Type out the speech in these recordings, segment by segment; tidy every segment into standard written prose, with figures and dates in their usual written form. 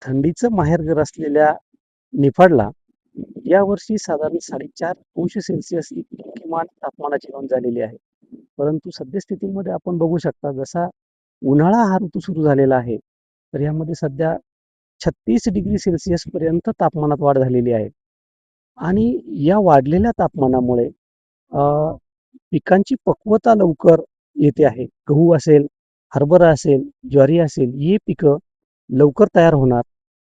थंडीचं माहेरघर असलेल्या निफाडला यावर्षी साधारण 4.5 अंश सेल्सिअस इतकी किमान तापमानाची नोंद झालेली आहे. परंतु सद्यस्थितीमध्ये आपण बघू शकता, जसा उन्हाळा हा ऋतू सुरू झालेला आहे, तर यामध्ये सध्या 36 डिग्री सेल्सिअस पर्यंत तापमानात वाढ झालेली आहे. आणि या वाढलेल्या तापमानामुळे पिकांची पक्वता लवकर येते आहे. गहू असेल, हरभरा असेल, ज्वारी असेल, ही पिकं लवकर तयार होणार.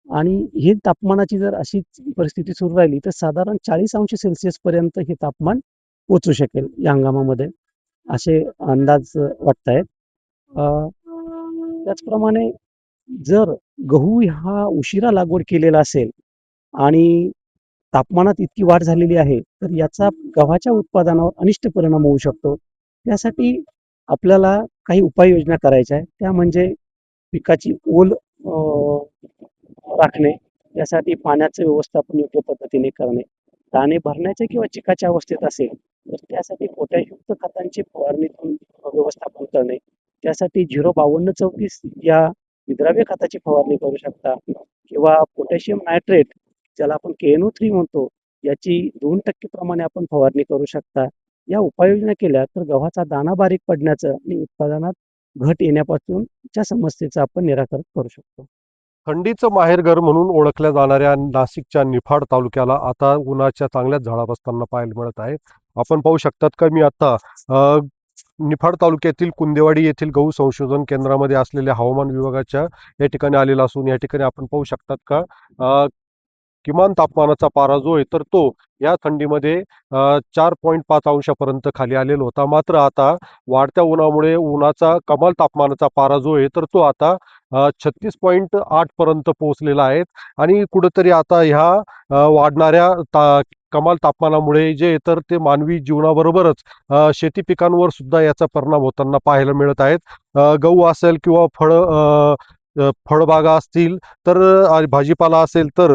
आणि ही तापमानाची जर अशीच परिस्थिती सुरू राहिली तर साधारण 40 अंश सेल्सिअस पर्यंत हे तापमान पोहोचू शकेल या हंगामामध्ये, असे अंदाज वाटतायत. त्याचप्रमाणे जर गहू हा उशिरा लागवड केलेला असेल आणि तापमानात इतकी वाढ झालेली आहे, तर याचा गव्हाच्या उत्पादनावर अनिष्ट परिणाम होऊ शकतो. त्यासाठी आपल्याला काही उपाययोजना करायच्या आहेत. त्या म्हणजे पिकाची ओल राखणे, त्यासाठी पाण्याचे व्यवस्थापन योग्य पद्धतीने करणे, दाणे भरण्याचे किंवा चिकाच्या अवस्थेत असेल तर त्यासाठी पोटॅशयुक्त खतांची फवारणीतून व्यवस्थापन करणे, त्यासाठी 05234 या विद्राव्य खताची फवारणी करू शकता, किंवा पोटॅशियम नायट्रेट ज्याला आपण KNO3 म्हणतो, याची 2% प्रमाणे आपण फवारणी करू शकता. या उपाययोजना केल्या तर गव्हाचा दाणा बारीक पडण्याचं आणि उत्पादनात घट येण्यापासूनच्या समस्येचं आपण निराकरण करू शकतो. थंडीचं माहेरघर म्हणून ओळखल्या जाणाऱ्या नाशिकच्या निफाड तालुक्याला आता उन्हाच्या चांगल्याच झळा बसताना पाहायला मिळत आहे. आपण पाहू शकतात का मी आता निफाड तालुक्यातील कुंदेवाडी येथील गहू संशोधन केंद्रामध्ये असलेल्या हवामान विभागाच्या या ठिकाणी आलेला असून या ठिकाणी आपण पाहू शकतात का किमान तापमानाचा पारा जो आहे तर तो या थंडीमध्ये 4.5 अंशापर्यंत खाली आलेला होता. मात्र आता वाढत्या उन्हामुळे उन्हाचा कमाल तापमानाचा पारा जो आहे तर तो आता 36.8 पर्यंत पोहोचलेला आहे. आणि कुठेतरी आता ह्या वाढणाऱ्या कमाल तापमानामुळे जे तर ते मानवी जीवनाबरोबरच शेती पिकांवर सुद्धा याचा परिणाम होताना पाहायला मिळत आहेत. गहू असेल किंवा फळबागा असतील तर भाजीपाला असेल तर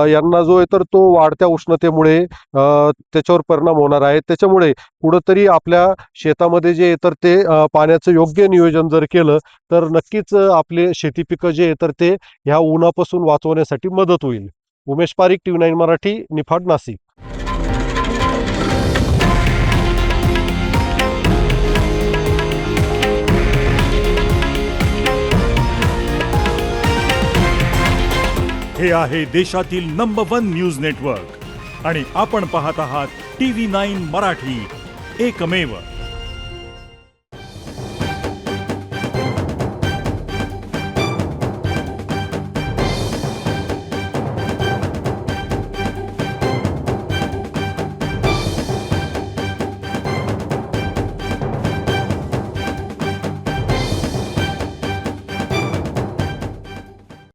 यांना जो आहे तर तो वाढत्या उष्णतेमुळे त्याच्यावर परिणाम होणार आहे. त्याच्यामुळे कुठंतरी आपल्या शेतामध्ये जे तर ते पाण्याचं योग्य नियोजन जर केलं तर नक्कीच आपले शेती पिकं जे तर ते ह्या उन्हापासून वाचवण्यासाठी मदत होईल. उमेश पारिक, TV9 मराठी, निफाड, नाशिक. हे आहे देशातील नंबर 1 न्यूज नेटवर्क आणि आपण पाहत आहात TV9 मराठी, एकमेव.